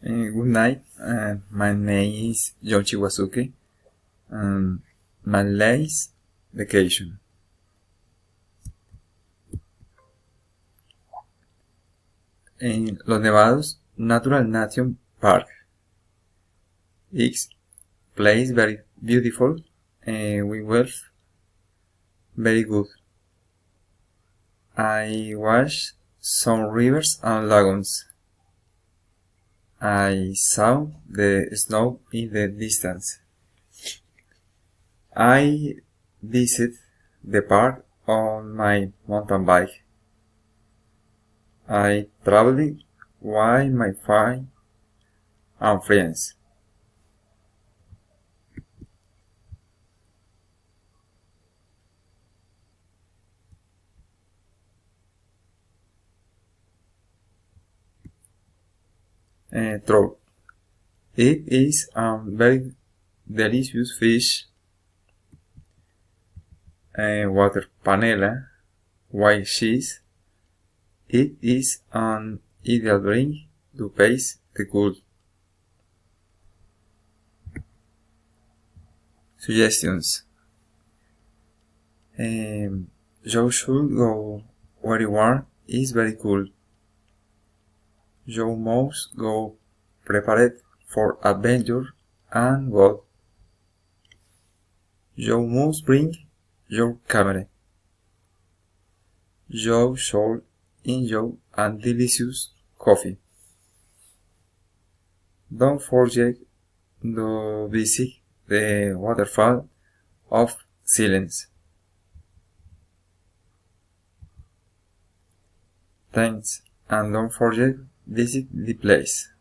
Good night. My name is Yoshi Wasuke. My latest vacation. En Los Nevados Natural Nation Park. It's place very beautiful and we were very good. I watched some rivers and lagoons. I saw the snow in the distance. I visited the park on my mountain bike. I traveled with my family and friends. Trout. It is a very delicious fish. Water panela, white cheese. It is an ideal drink to pace the cold. Suggestions. You should go where you are is very cool. You must go prepared for adventure and God. You must bring your camera. You should enjoy a delicious coffee. Don't forget to visit the waterfall of silence. Thanks, and don't forget visit the place.